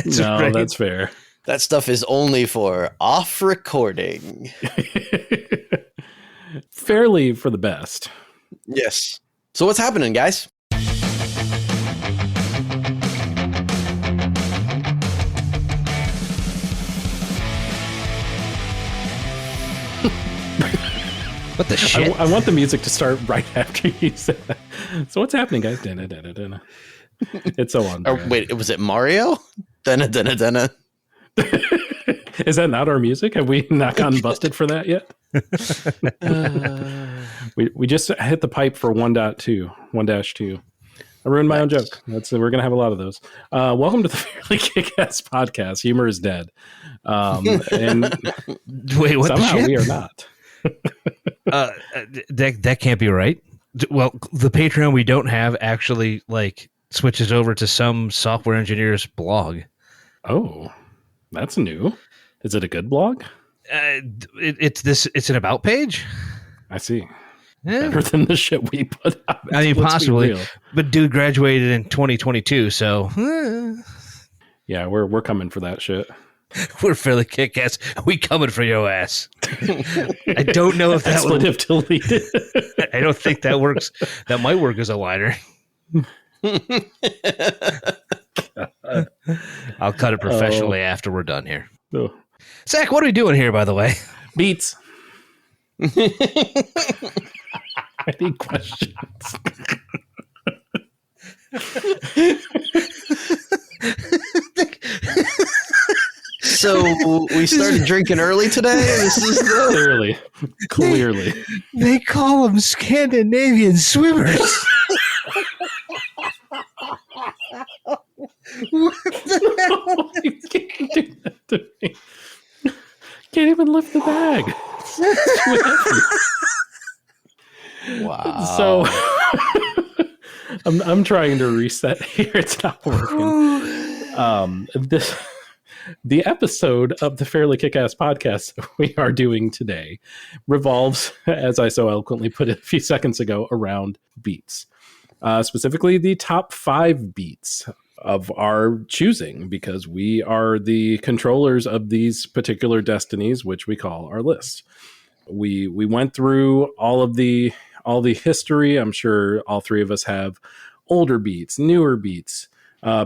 No, right. That's fair. That stuff is only for off recording. Fairly for the best. Yes. So what's happening, guys? What the shit? I want the music to start right after you said that. So what's happening, guys? Dana, dana, dana. It's so on. Or wait, was it Mario? Dana, dana, dana. Is that not our music? Have we not gotten busted for that yet? We just hit the pipe for 1.2. I ruined my own joke. We're gonna have a lot of those. Welcome to the Fairly KickAss podcast. Humor is dead, and Wait, what? Somehow we are not. That can't be right. Well, the Patreon we don't have actually like switches over to some software engineer's blog. Oh, that's new. Is it a good blog? It's an about page. I see. Yeah. Better than the shit we put out. I mean, Let's be possibly, real. but dude graduated in 2022, so Yeah, we're coming for that shit. we're fairly kick-ass. We coming for your ass. I don't know if that would. Expletive deleted. I don't think that works. That might work as a liner. I'll cut it professionally after we're done here. Oh. Zach, what are we doing here, by the way? Beats. Any questions? So we started drinking early today. This is Clearly. They call them Scandinavian swimmers. What the hell? You can't do that to me. Can't even lift the bag. It's too heavy. wow. So I'm trying to reset here. It's not working. The episode of the Fairly Kick-Ass podcast we are doing today revolves, as I so eloquently put it a few seconds ago, around beats. Specifically, the top 5 beats of our choosing, because we are the controllers of these particular destinies, which we call our list. We went through all the history. I'm sure all three of us have older beats, newer beats,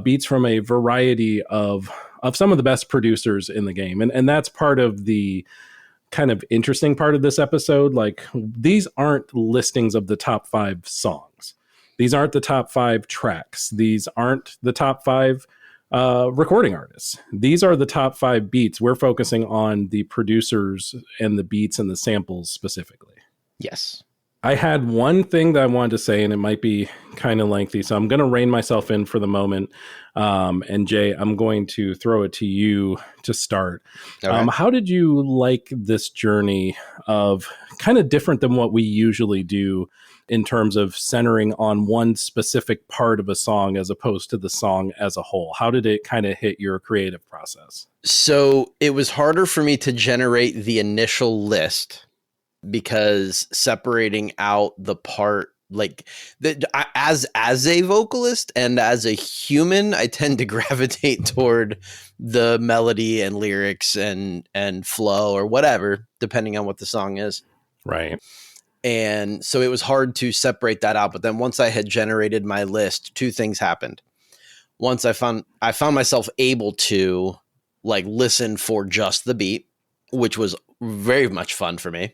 beats from a variety of some of the best producers in the game. And that's part of the kind of interesting part of this episode. Like, these aren't listings of the top 5 songs. These aren't the top 5 tracks. These aren't the top 5 recording artists. These are the top 5 beats. We're focusing on the producers and the beats and the samples specifically. Yes. I had one thing that I wanted to say, and it might be kind of lengthy, so I'm going to rein myself in for the moment. And Jay, I'm going to throw it to you to start. Okay. How did you like this journey of kind of different than what we usually do in terms of centering on one specific part of a song as opposed to the song as a whole? How did it kind of hit your creative process? So it was harder for me to generate the initial list because separating out the part, like as a vocalist and as a human, I tend to gravitate toward the melody and lyrics and flow or whatever, depending on what the song is. Right. And so it was hard to separate that out. But then once I had generated my list, 2 things happened. Once I found myself able to like listen for just the beat, which was very much fun for me.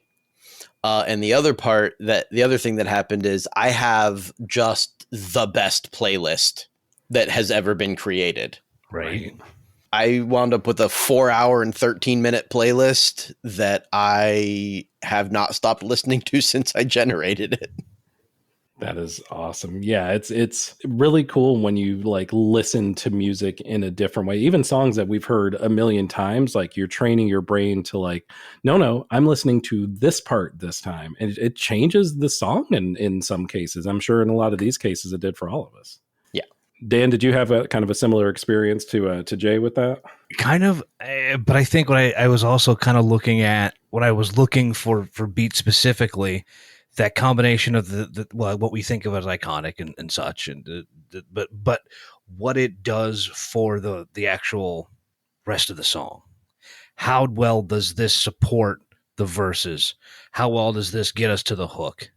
And the other thing that happened is I have just the best playlist that has ever been created. Right. I wound up with a 4-hour and 13-minute playlist that I have not stopped listening to since I generated it. That is awesome. Yeah, it's really cool when you like listen to music in a different way. Even songs that we've heard a million times, like you're training your brain to like, no, I'm listening to this part this time. And it changes the song in some cases. I'm sure in a lot of these cases it did for all of us. Yeah. Dan, did you have a kind of a similar experience to Jay with that? Kind of, but I think what I was also kind of looking at, what I was looking for beats specifically, that combination of the what we think of as iconic and such, and but what it does for the actual rest of the song. How well does this support the verses? How well does this get us to the hook?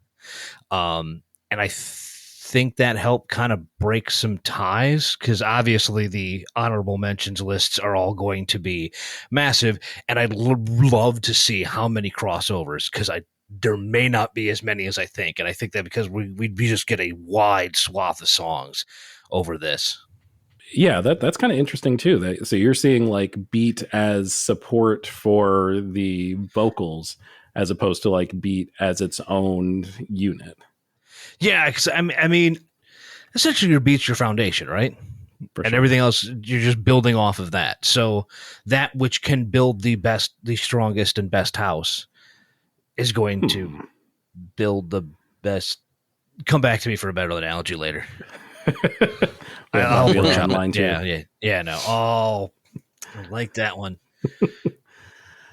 And I think that helped kind of break some ties, because obviously the honorable mentions lists are all going to be massive, and I'd love to see how many crossovers, because there may not be as many as I think, and I think that because we just get a wide swath of songs over this. Yeah, that's kind of interesting too. So you're seeing like beat as support for the vocals as opposed to like beat as its own unit. Yeah, because I mean, essentially your beat's your foundation, right? For and sure. everything else, you're just building off of that. So that which can build the strongest and best house is going to build the best. Come back to me for a better analogy later. I'll workshop online it. too. Yeah. No. Oh, I like that one.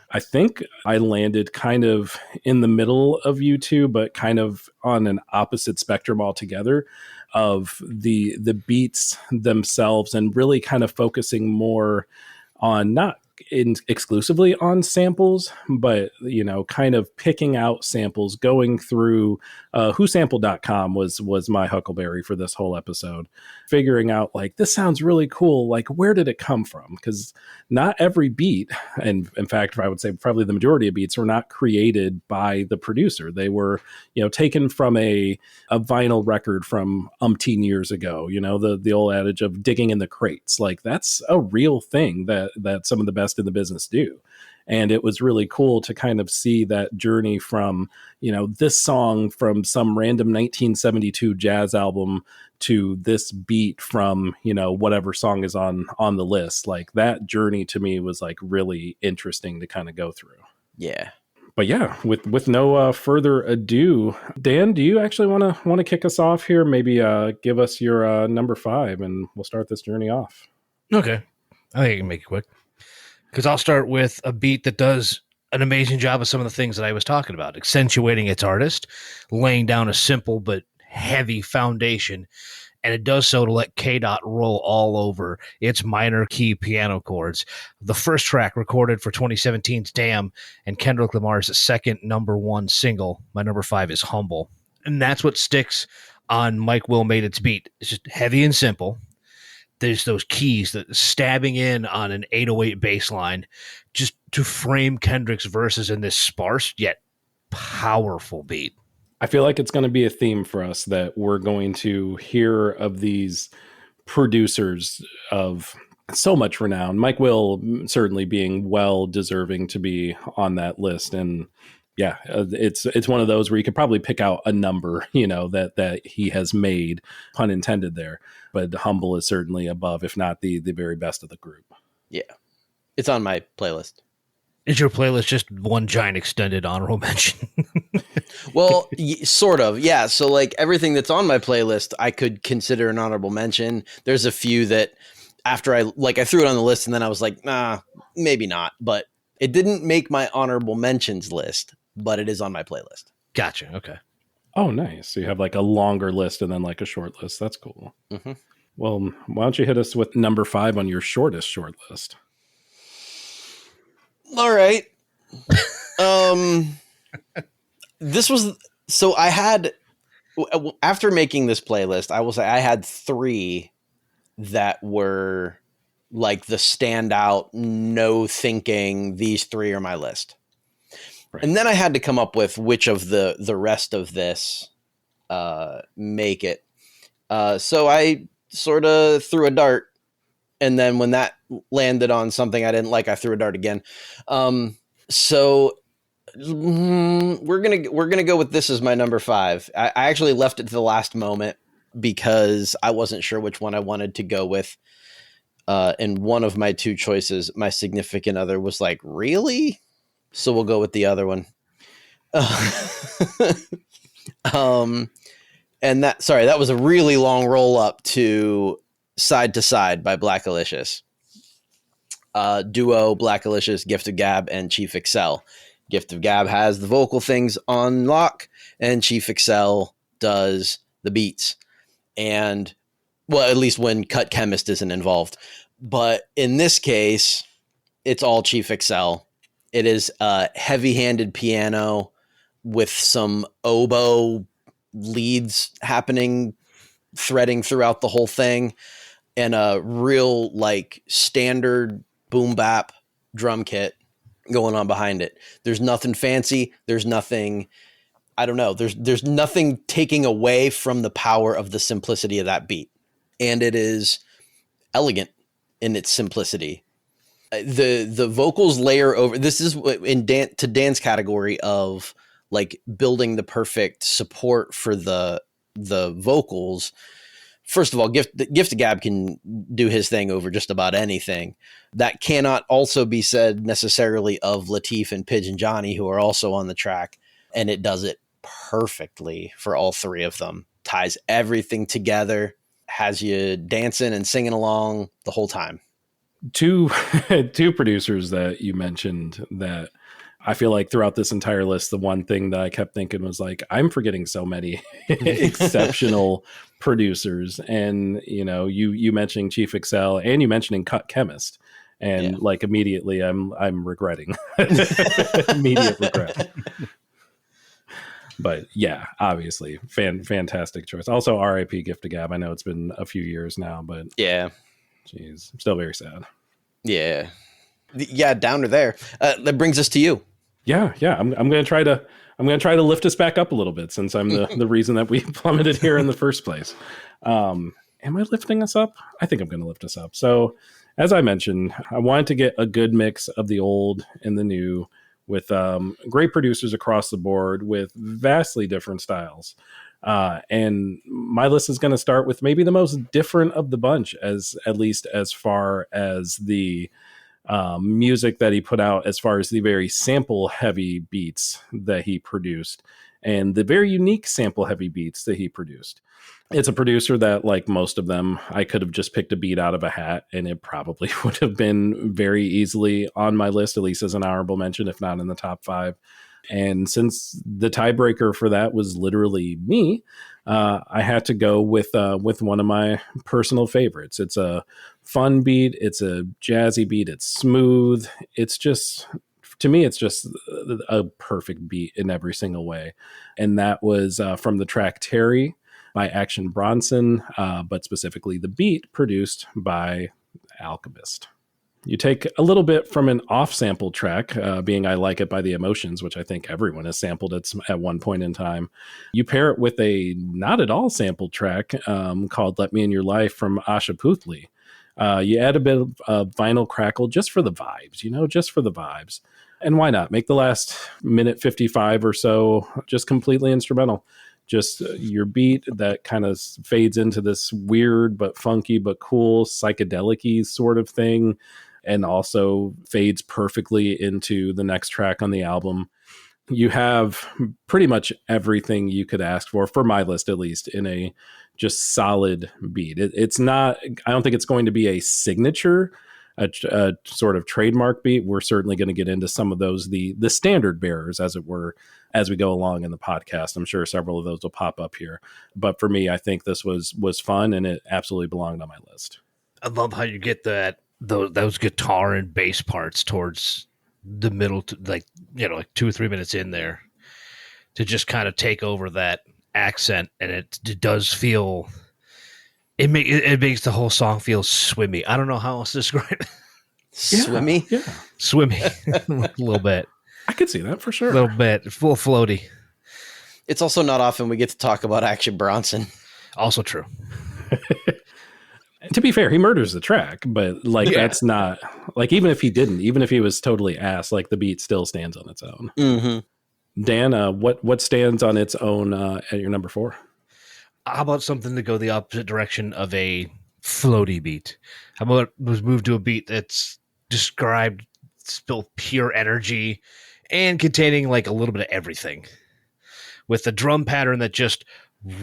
I think I landed kind of in the middle of you two, but kind of on an opposite spectrum altogether of the beats themselves, and really kind of focusing more on not exclusively on samples, but kind of picking out samples, going through whosample.com was my huckleberry for this whole episode, figuring out like, this sounds really cool, like where did it come from? Because not every beat, and in fact I would say probably the majority of beats, were not created by the producer. They were taken from a vinyl record from umpteen years ago. The old adage of digging in the crates, like that's a real thing that some of the best in the business do. And it was really cool to kind of see that journey from, this song from some random 1972 jazz album to this beat from, whatever song is on the list. Like that journey to me was like really interesting to kind of go through. Yeah. But yeah, with no further ado, Dan, do you actually want to kick us off here? Maybe give us your number 5, and we'll start this journey off. Okay, I think I can make it quick, because I'll start with a beat that does an amazing job of some of the things that I was talking about, accentuating its artist, laying down a simple but heavy foundation, and it does so to let K-Dot roll all over its minor key piano chords. The first track recorded for 2017's Damn, and Kendrick Lamar's second number 1 single. My number 5 is Humble. And that's what sticks on Mike Will Made Its Beat. It's just heavy and simple. There's those keys that stabbing in on an 808 bass line just to frame Kendrick's verses in this sparse yet powerful beat. I feel like it's going to be a theme for us that we're going to hear of these producers of so much renown. Mike Will certainly being well deserving to be on that list. And yeah, it's one of those where you could probably pick out a number, that he has made, pun intended there. But Humble is certainly above, if not the very best of the group. Yeah. It's on my playlist. Is your playlist just one giant extended honorable mention? Well, sort of. Yeah. So like everything that's on my playlist, I could consider an honorable mention. There's a few that after I threw it on the list and then I was like, nah, maybe not. But it didn't make my honorable mentions list, but it is on my playlist. Gotcha. Okay. Oh, nice. So you have like a longer list and then like a short list. That's cool. Mm-hmm. Well, why don't you hit us with number 5 on your shortest short list? All right. This was, so I had, after making this playlist, I will say I had 3 that were like the standout, no thinking, these 3 are my list. Right. And then I had to come up with which of the rest of this make it. So I sort of threw a dart, and then when that landed on something I didn't like, I threw a dart again. So we're gonna go with this as my number 5. I actually left it to the last moment because I wasn't sure which one I wanted to go with. And one of my 2 choices, my significant other was like, really? So we'll go with the other one. And that was a really long roll up to Side to Side by Blackalicious. Duo Blackalicious, Gift of Gab, and Chief Excel. Gift of Gab has the vocal things on lock, and Chief Excel does the beats. And Well, at least when Cut Chemist isn't involved. But in this case, it's all Chief Excel. It is a heavy-handed piano with some oboe leads happening, threading throughout the whole thing, and a real like standard boom bap drum kit going on behind it. There's nothing fancy. There's nothing, I don't know. There's nothing taking away from the power of the simplicity of that beat. And it is elegant in its simplicity. The vocals layer over. This is in to Dan's category of like building the perfect support for the vocals. First of all, Gift of Gab can do his thing over just about anything. That cannot also be said necessarily of Lateef and Pigeon Johnny, who are also on the track, and it does it perfectly for all three of them. Ties everything together, has you dancing and singing along the whole time. Two producers that you mentioned that I feel like throughout this entire list, the one thing that I kept thinking was like, I'm forgetting so many exceptional producers. And, you know, you mentioning Chief Excel and you mentioning Cut Chemist. And like immediately I'm regretting. Immediate regret. But yeah, obviously fantastic choice. Also RIP Gift of Gab. I know it's been a few years now, but yeah. Jeez, I'm still very sad. Yeah. Yeah, down to there. That brings us to you. Yeah. I'm gonna try to lift us back up a little bit since I'm the reason that we plummeted here in the first place. Am I lifting us up? I think I'm gonna lift us up. So as I mentioned, I wanted to get a good mix of the old and the new with great producers across the board with vastly different styles. And my list is going to start with maybe the most different of the bunch, at least as far as the music that he put out, as far as the very sample heavy beats that he produced and the very unique sample heavy beats that he produced. It's a producer that, like most of them, I could have just picked a beat out of a hat and it probably would have been very easily on my list, at least as an honorable mention, if not in the top 5. And since the tiebreaker for that was literally me, I had to go with one of my personal favorites. It's a fun beat. It's a jazzy beat. It's smooth. It's just, to me, it's just a perfect beat in every single way. And that was from the track Terry by Action Bronson, but specifically the beat produced by Alchemist. You take a little bit from an off-sample track, being I Like It by The Emotions, which I think everyone has sampled at one point in time. You pair it with a not at all sampled track called Let Me In Your Life from Asha Puthli. You add a bit of vinyl crackle just for the vibes, just for the vibes. And why not? Make the last minute 55 or so just completely instrumental. Just your beat that kind of fades into this weird but funky but cool psychedelic-y sort of thing, and also fades perfectly into the next track on the album. You have pretty much everything you could ask for my list at least, in a just solid beat. It's not, I don't think it's going to be a signature, a sort of trademark beat. We're certainly going to get into some of those, the standard bearers, as it were, as we go along in the podcast. I'm sure several of those will pop up here. But for me, I think this was fun, and it absolutely belonged on my list. I love how you get those guitar and bass parts towards the middle, like 2 or 3 minutes in there, to just kind of take over that accent, and it does feel. It makes the whole song feel swimmy. I don't know how else to describe it. Swimmy? Yeah. Swimmy. A little bit. I could see that for sure. A little bit. Full floaty. It's also not often we get to talk about Action Bronson. Also true. To be fair, he murders the track, but that's not, like, even if he was totally ass, like, the beat still stands on its own. Mm-hmm. Dan, what stands on its own at your number 4? How about something to go the opposite direction of a floaty beat? How about was moved to a beat that's described still pure energy and containing like a little bit of everything, with the drum pattern that just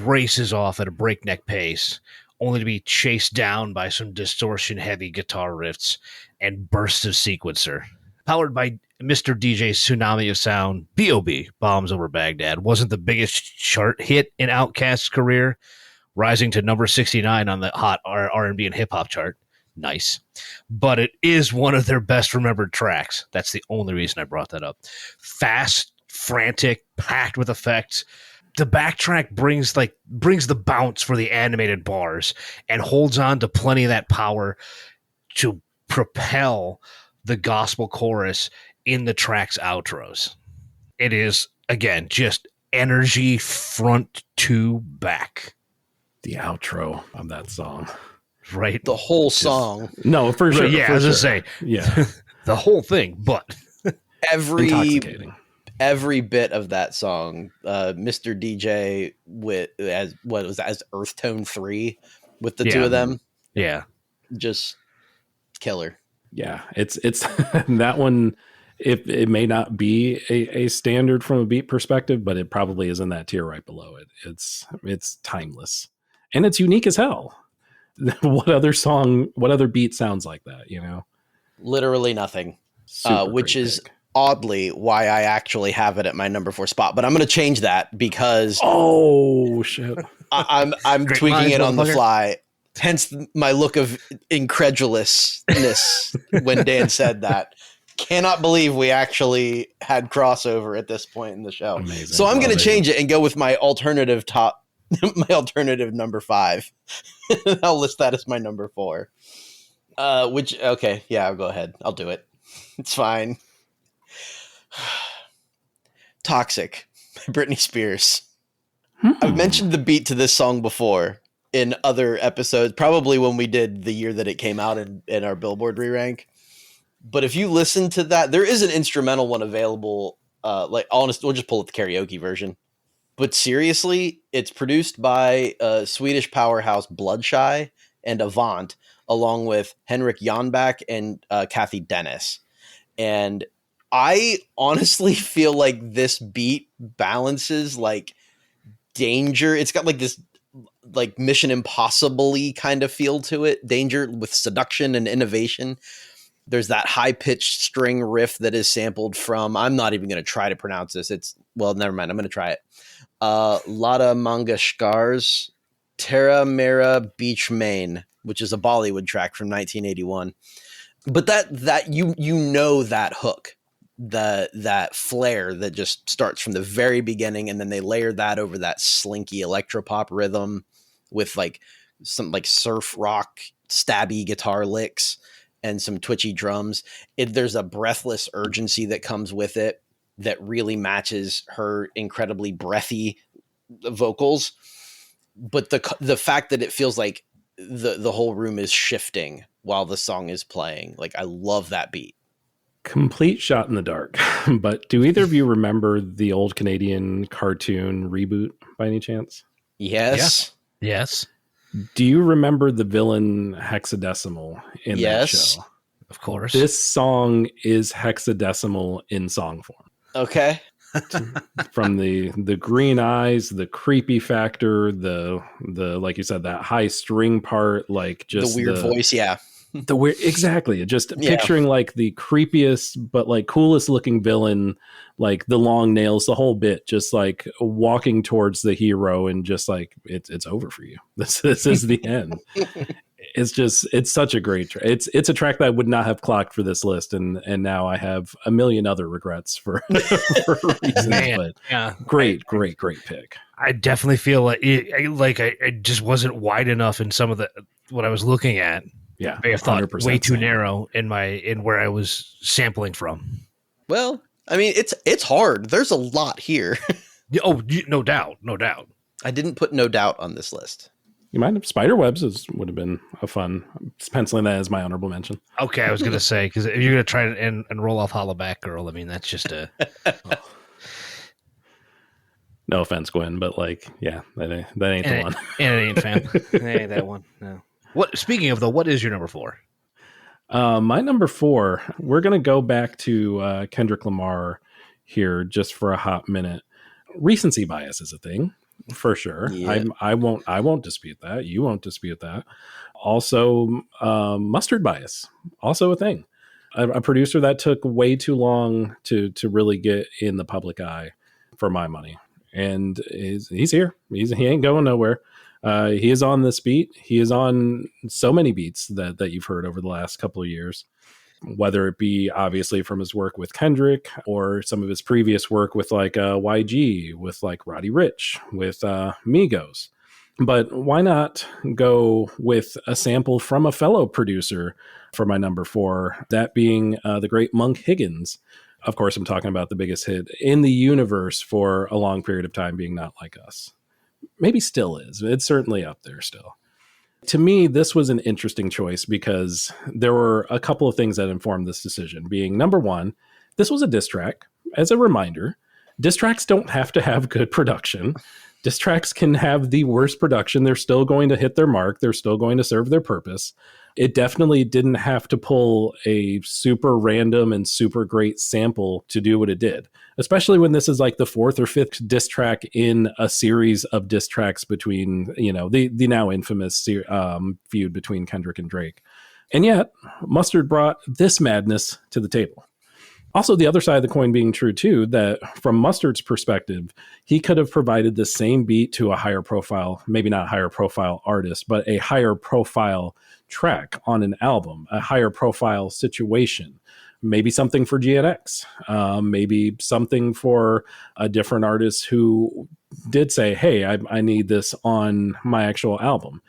races off at a breakneck pace, only to be chased down by some distortion heavy guitar riffs and bursts of sequencer. Powered by Mr. DJ's Tsunami of Sound, B.O.B. Bombs Over Baghdad wasn't the biggest chart hit in Outkast's career, rising to number 69 on the hot R&B and hip hop chart. Nice. But it is one of their best remembered tracks. That's the only reason I brought that up. Fast, frantic, packed with effects. The backtrack brings the bounce for the animated bars and holds on to plenty of that power to propel the gospel chorus in the track's outros. It is, again, just energy front to back. The outro of that song. Right? The whole song. No, for sure. Yeah, for I was sure. going to say. Yeah. The whole thing, but Intoxicating. Every bit of that song, Mr. DJ as Earth Tone 3 with the two of them. Yeah. Just killer. Yeah, it's that one. It may not be a standard from a beat perspective, but it probably is in that tier right below it. It's timeless and it's unique as hell. What other beat sounds like that? You know, Literally nothing. Which is pick. oddly why I actually have it at my number 4 spot. But I'm going to change that because shit, I'm tweaking it on the fly. Hence my look of incredulousness when Dan said that. Cannot believe we actually had crossover at this point in the show. Amazing. So I'm going to change it and go with my alternative number 5. I'll list that as my number 4. Okay, yeah, I'll go ahead. I'll do it. It's fine. Toxic by Britney Spears. I've mentioned the beat to this song before in other episodes, probably when we did the year that it came out in our Billboard re-rank. But if you listen to that, there is an instrumental one available. We'll just pull up the karaoke version. But seriously, it's produced by Swedish powerhouse Bloodshy and Avant, along with Henrik Jonback and Kathy Dennis. And I honestly feel like this beat balances like Danger. It's got like this like Mission Impossible-y kind of feel to it. Danger with seduction and innovation. There's that high-pitched string riff that is sampled from, I'm not even going to try to pronounce this. Never mind. I'm going to try it. Lata Mangeshkar's Terra Mera Beach Main, which is a Bollywood track from 1981. But that you know that hook, that flare that just starts from the very beginning, and then they layer that over that slinky electropop rhythm with like some like surf rock stabby guitar licks and some twitchy drums. There's a breathless urgency that comes with it that really matches her incredibly breathy vocals. But the fact that it feels like the whole room is shifting while the song is playing, like I love that beat. Complete shot in the dark. But do either of you remember the old Canadian cartoon Reboot by any chance? Yes. Yes. Do you remember the villain Hexadecimal in that show? Of course. This song is hexadecimal in song form. Okay. From the green eyes, the creepy factor, the like you said, that high string part, like just the weird voice, yeah. The weird, exactly. Just picturing like the creepiest but like coolest looking villain, like the long nails, the whole bit, just like walking towards the hero and just like it's over for you. This is the end. It's such a great track. It's a track that I would not have clocked for this list, and now I have a million other regrets for reasons. Man, but yeah, great pick. I definitely feel like I just wasn't wide enough in some of what I was looking at. Yeah, I thought way too same. narrow in where I was sampling from. Well, I mean, it's hard. There's a lot here. No doubt. I didn't put No Doubt on this list. You mind if Spiderwebs would have been a fun, penciling that as my honorable mention. Okay, I was going to say, because if you're going to try and roll off Holla Back Girl, I mean, that's just a... No offense, Gwen, but like, yeah, that ain't the one. And it ain't, fam. It ain't that one, no. Speaking of, though, what is your number 4? My number 4, we're going to go back to Kendrick Lamar here just for a hot minute. Recency bias is a thing. For sure. Yeah. I won't dispute that. You won't dispute that. Also, mustard bias, also a thing. A producer that took way too long to really get in the public eye, for my money. And he's here. He ain't going nowhere. He is on this beat. He is on so many beats that you've heard over the last couple of years, whether it be obviously from his work with Kendrick or some of his previous work with like YG, with like Roddy Ricch, with Migos. But why not go with a sample from a fellow producer for my number 4, that being the great Monk Higgins. Of course, I'm talking about the biggest hit in the universe for a long period of time being Not Like Us. Maybe still is. It's certainly up there still. To me, this was an interesting choice because there were a couple of things that informed this decision, being number 1, this was a diss track. As a reminder, diss tracks don't have to have good production. Diss tracks can have the worst production. They're still going to hit their mark. They're still going to serve their purpose. It definitely didn't have to pull a super random and super great sample to do what it did, especially when this is like the 4th or 5th diss track in a series of diss tracks between, the now infamous feud between Kendrick and Drake. And yet, Mustard brought this madness to the table. Also, the other side of the coin being true, too, that from Mustard's perspective, he could have provided the same beat to a higher profile, maybe not higher profile artist, but a higher profile track on an album, a higher profile situation, maybe something for GNX, maybe something for a different artist who did say, hey, I need this on my actual album.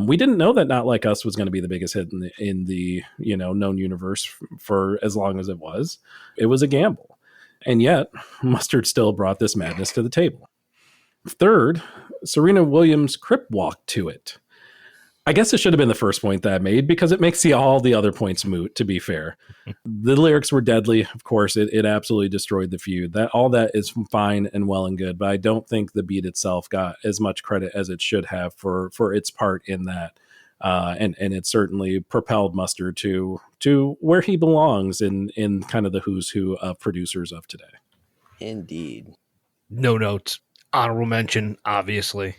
We didn't know that Not Like Us was going to be the biggest hit in the known universe for as long as it was. It was a gamble. And yet, Mustard still brought this madness to the table. Third, Serena Williams crip walked to it. I guess it should have been the first point that I made because it makes all the other points moot, to be fair. The lyrics were deadly. Of course, it absolutely destroyed the feud. All that is fine and well and good, but I don't think the beat itself got as much credit as it should have for its part in that. And it certainly propelled Mustard to where he belongs in kind of the who's who of producers of today. Indeed. No notes. Honorable mention, obviously.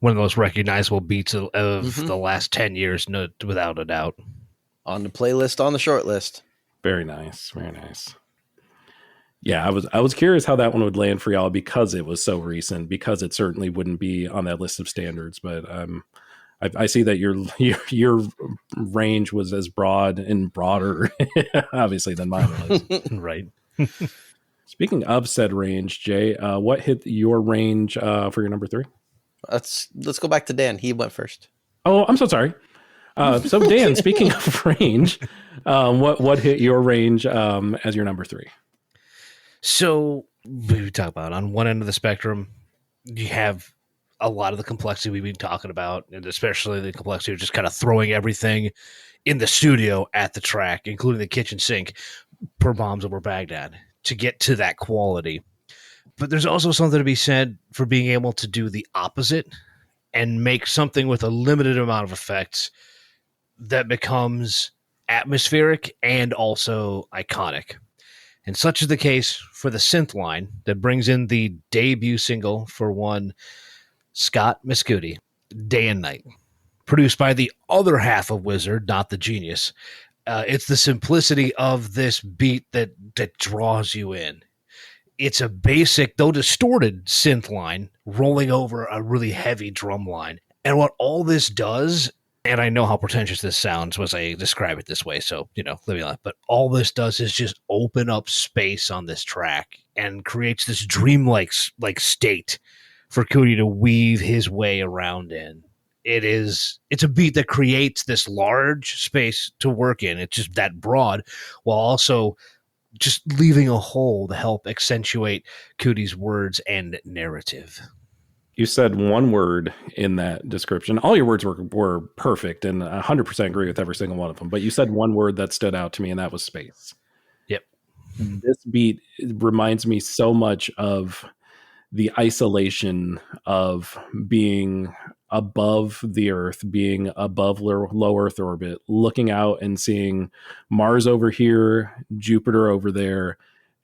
One of the most recognizable beats of the last 10 years, no, without a doubt. On the playlist, on the short list. Very nice. Very nice. Yeah, I was curious how that one would land for y'all because it was so recent, because it certainly wouldn't be on that list of standards. But I see that your range was as broad and broader, obviously, than mine was. Right. Speaking of said range, Jay, what hit your range for your number 3? Let's go back to Dan. He went first. Oh, I'm so sorry. So Dan, speaking of range, what hit your range as your number 3? So we talk about on one end of the spectrum, you have a lot of the complexity we've been talking about, and especially the complexity of just kind of throwing everything in the studio at the track, including the kitchen sink per Bombs Over Baghdad, to get to that quality. But there's also something to be said for being able to do the opposite and make something with a limited amount of effects that becomes atmospheric and also iconic. And such is the case for the synth line that brings in the debut single for one Scott Mescudi, Day and Night, produced by the other half of Wizard, not the genius. It's the simplicity of this beat that draws you in. It's a basic, though distorted, synth line rolling over a really heavy drum line. And what all this does, and I know how pretentious this sounds as I describe it this way, so, let me laugh, but all this does is just open up space on this track and creates this dreamlike state for Cudi to weave his way around in. It's a beat that creates this large space to work in. It's just that broad, while also just leaving a hole to help accentuate Cudi's words and narrative. You said one word in that description. All your words were perfect, and 100% agree with every single one of them. But you said one word that stood out to me, and that was space. Yep. This beat reminds me so much of the isolation of being above the Earth, being above low Earth orbit, looking out and seeing Mars over here, Jupiter over there,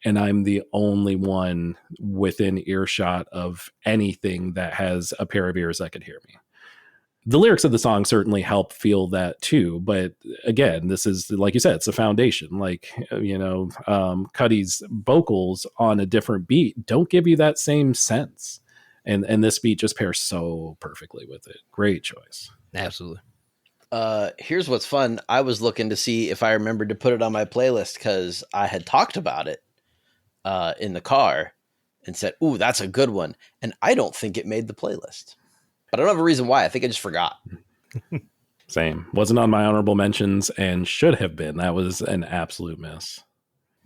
and I'm the only one within earshot of anything that has a pair of ears that could hear me. The lyrics of the song certainly help feel that too, but again, this is, like you said, it's a foundation. Cudi's vocals on a different beat don't give you that same sense. And this beat just pairs so perfectly with it. Great choice. Absolutely. Here's what's fun. I was looking to see if I remembered to put it on my playlist because I had talked about it in the car and said, "Ooh, that's a good one." And I don't think it made the playlist, but I don't have a reason why. I think I just forgot. Same. Wasn't on my honorable mentions and should have been. That was an absolute miss.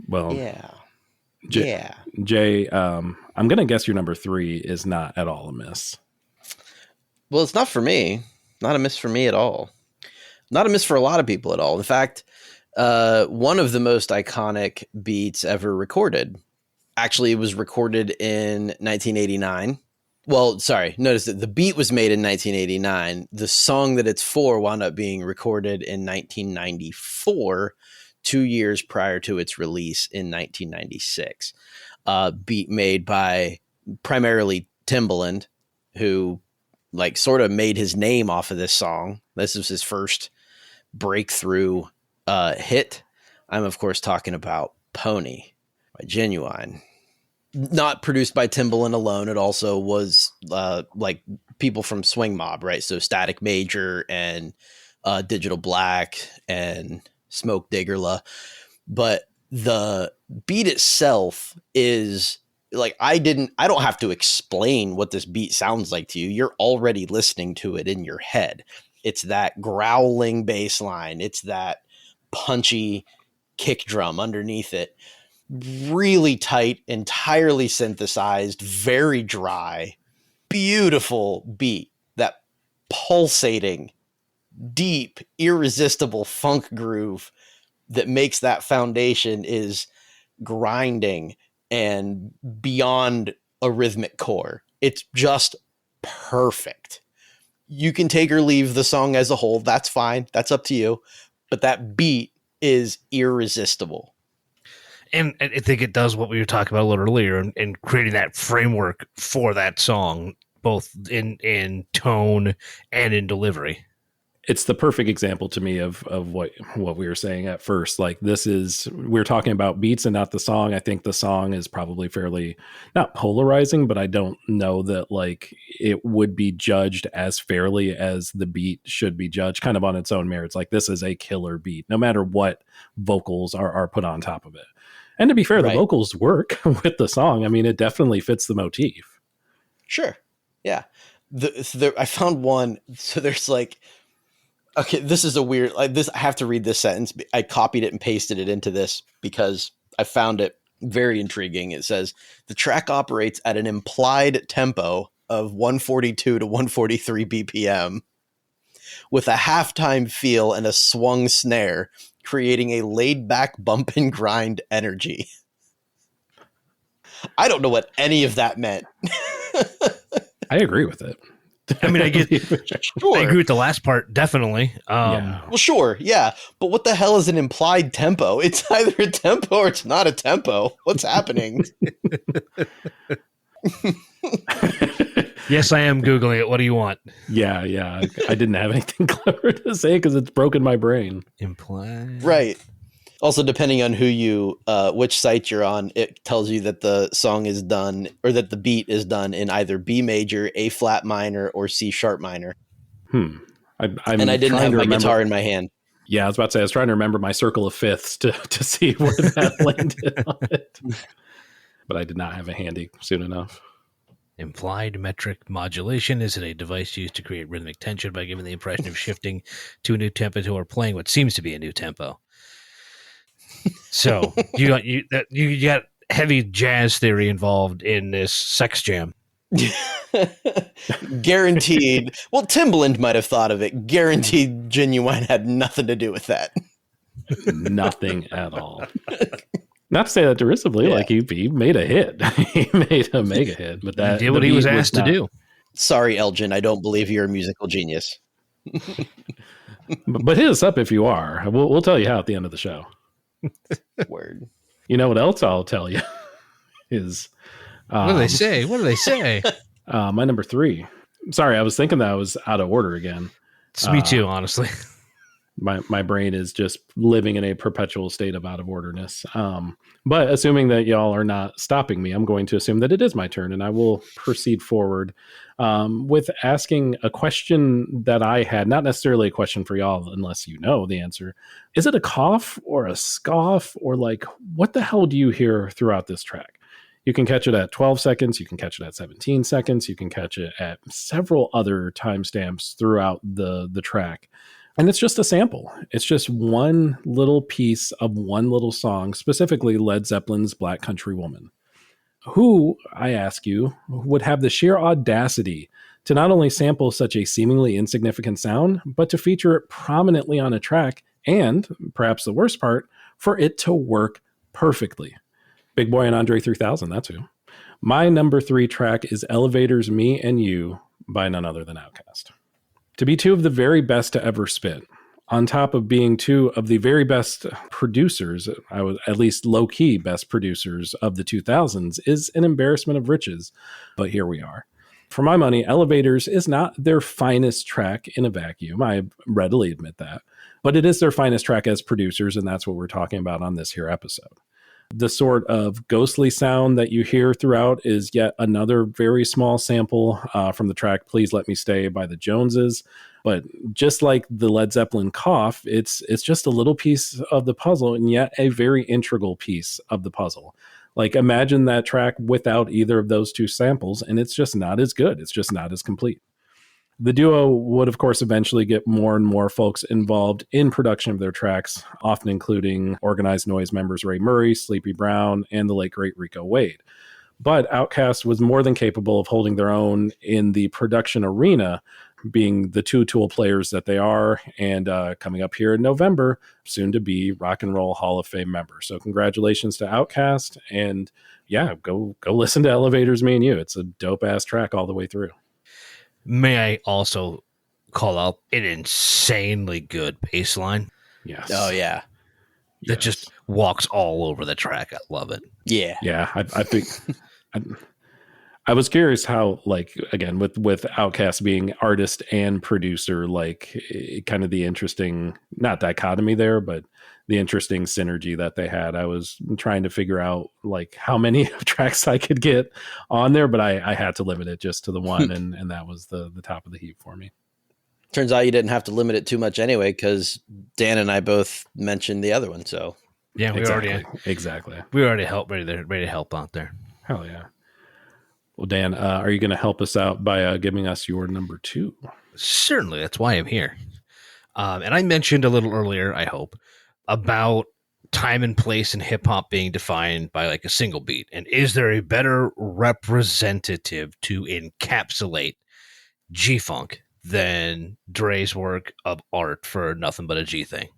Well, Yeah. Jay, I'm going to guess your number 3 is not at all a miss. Well, it's not for me. Not a miss for me at all. Not a miss for a lot of people at all. In fact, one of the most iconic beats ever recorded actually was recorded in 1989. Well, sorry, notice that the beat was made in 1989. The song that it's for wound up being recorded in 1994, 2 years prior to its release in 1996. Beat made by primarily Timbaland, who like sort of made his name off of this song. This was his first breakthrough hit. I'm of course talking about Pony by Genuine. Not produced by Timbaland alone. It also was like people from Swing Mob, right? So Static Major and Digital Black and Smoke Diggerla. But the beat itself is like, I don't have to explain what this beat sounds like to you. You're already listening to it in your head. It's that growling bass line. It's that punchy kick drum underneath it. Really tight, entirely synthesized, very dry, beautiful beat. That pulsating, deep, irresistible funk groove that makes that foundation is grinding and beyond a rhythmic core. It's just perfect. You can take or leave the song as a whole. That's fine. That's up to you. But that beat is irresistible. And I think it does what we were talking about a little earlier in creating that framework for that song, both in tone and in delivery. It's the perfect example to me of what we were saying at first. Like we're talking about beats and not the song. I think the song is probably fairly not polarizing, but I don't know that like it would be judged as fairly as the beat should be judged kind of on its own merits. Like this is a killer beat, no matter what vocals are put on top of it. And to be fair, Right. The vocals work with the song. I mean, it definitely fits the motif. Sure. Yeah. I found one. So there's like, okay, this is a weird, like this, I have to read this sentence. I copied it and pasted it into this because I found it very intriguing. It says, the track operates at an implied tempo of 142 to 143 BPM with a halftime feel and a swung snare, creating a laid-back bump and grind energy. I don't know what any of that meant. I agree with it. I mean, I get, Sure. I agree with the last part, definitely. Yeah. Well, sure, yeah. But what the hell is an implied tempo? It's either a tempo or it's not a tempo. What's happening? Yes, I am Googling it. What do you want? Yeah. I didn't have anything clever to say because it's broken my brain. Implied. Right. Also, depending on which site you're on, it tells you that the song is done or that the beat is done in either B major, A flat minor, or C sharp minor. And I didn't have my guitar in my hand. Yeah, I was about to say, I was trying to remember my circle of fifths to see where that landed on it. But I did not have it handy soon enough. Implied metric modulation is a device used to create rhythmic tension by giving the impression of shifting to a new tempo or playing what seems to be a new tempo. So you got heavy jazz theory involved in this sex jam. Guaranteed. Well, Timbaland might have thought of it. Guaranteed Genuine had nothing to do with that. Nothing at all. Not to say that derisively, Yeah. like he made a hit. He made a mega hit, but that He did what he was asked to do. Sorry, Elgin. I don't believe you're a musical genius. But hit us up if you are. We'll tell you how at the end of the show. Word. You know what else I'll tell you is What do they say? What do they say? my number 3. Sorry, I was thinking that I was out of order again. It's me too, honestly. My brain is just living in a perpetual state of out of orderness. But assuming that y'all are not stopping me, I'm going to assume that it is my turn, and I will proceed forward with asking a question that I had, not necessarily a question for y'all, unless you know the answer. Is it a cough or a scoff, or like, what the hell do you hear throughout this track? You can catch it at 12 seconds. You can catch it at 17 seconds. You can catch it at several other timestamps throughout the track. And it's just a sample. It's just one little piece of one little song, specifically Led Zeppelin's Black Country Woman. Who, I ask you, would have the sheer audacity to not only sample such a seemingly insignificant sound, but to feature it prominently on a track and, perhaps the worst part, for it to work perfectly? Big Boy and Andre 3000, that's who. My number 3 track is Elevator's Me and You by none other than Outkast. To be two of the very best to ever spit, on top of being two of the very best producers, I was at least low-key best producers of the 2000s, is an embarrassment of riches. But here we are. For my money, Elevators is not their finest track in a vacuum. I readily admit that. But it is their finest track as producers, and that's what we're talking about on this here episode. The sort of ghostly sound that you hear throughout is yet another very small sample from the track Please Let Me Stay by the Joneses. But just like the Led Zeppelin cough, it's just a little piece of the puzzle, and yet a very integral piece of the puzzle. Like, imagine that track without either of those two samples, and it's just not as good. It's just not as complete. The duo would, of course, eventually get more and more folks involved in production of their tracks, often including Organized Noise members Ray Murray, Sleepy Brown, and the late great Rico Wade. But Outkast was more than capable of holding their own in the production arena, being the two-tool players that they are, and coming up here in November, soon to be Rock and Roll Hall of Fame member. So congratulations to Outkast, and yeah, go listen to Elevators, Me and You. It's a dope-ass track all the way through. May I also call out an insanely good bass line? Yes. Oh, yeah. That just walks all over the track. I love it. Yeah. Yeah, I think... I was curious how, like, again, with Outkast being artist and producer, like, kind of the interesting, not dichotomy there, but the interesting synergy that they had. I was trying to figure out, like, how many tracks I could get on there, but I had to limit it just to the one, and that was the top of the heap for me. Turns out you didn't have to limit it too much anyway, because Dan and I both mentioned the other one, so. Yeah, we exactly. We already ready to help out there. Hell yeah. Well, Dan, are you going to help us out by giving us your number 2? Certainly. That's why I'm here. And I mentioned a little earlier, I hope, about time and place in hip hop being defined by like a single beat. And is there a better representative to encapsulate G-Funk than Dre's work of art for Nothing But a G Thing?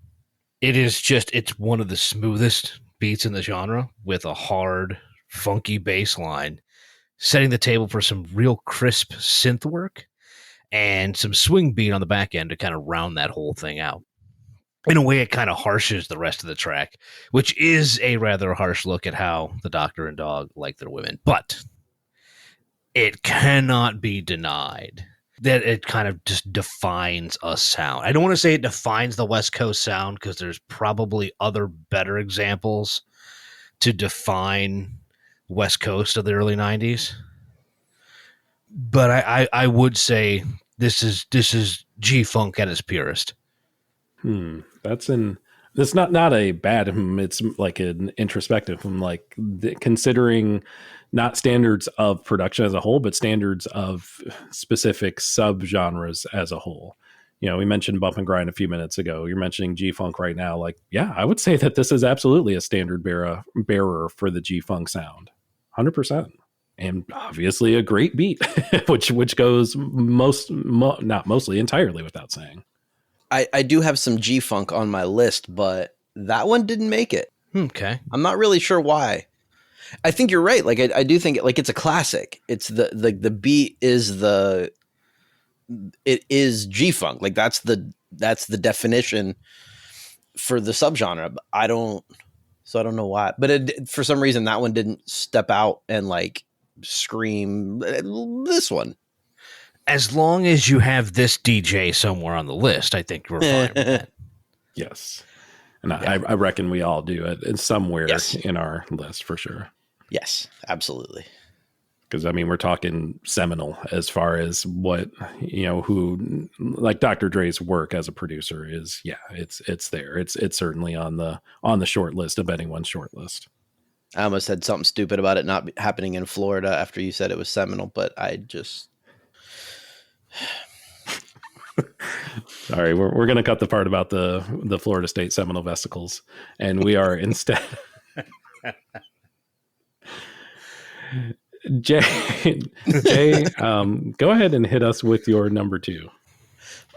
It's one of the smoothest beats in the genre with a hard, funky bass line, setting the table for some real crisp synth work and some swing beat on the back end to kind of round that whole thing out. In a way, it kind of harshes the rest of the track, which is a rather harsh look at how the Doctor and Dog like their women. But it cannot be denied that it kind of just defines a sound. I don't want to say it defines the West Coast sound, because there's probably other better examples to define West Coast of the early 90s. But I would say this is G-Funk at its purest. That's not a bad, it's like an introspective, like considering not standards of production as a whole, but standards of specific subgenres as a whole. You know, we mentioned bump and grind a few minutes ago. You're mentioning G-Funk right now. Like, yeah, I would say that this is absolutely a standard bearer for the G-Funk sound. 100%. And obviously a great beat, which goes not mostly, entirely without saying. I do have some G-Funk on my list, but that one didn't make it. Okay. I'm not really sure why. I think you're right. Like, I do think it's a classic. It's the beat is it is G-Funk. Like, that's the definition for the subgenre. I don't know why, but for some reason that one didn't step out and like scream this one. As long as you have this DJ somewhere on the list, I think we're fine with that. Yes. And I reckon we all do it. It's somewhere in our list for sure. Yes, absolutely. Because I mean, we're talking seminal as far as what, who like Dr. Dre's work as a producer is. Yeah, it's there. It's certainly on the short list of anyone's short list. I almost said something stupid about it not happening in Florida after you said it was seminal, but I just. Sorry, we're going to cut the part about the Florida State Seminole vesicles, and we are instead. Jay, go ahead and hit us with your number 2.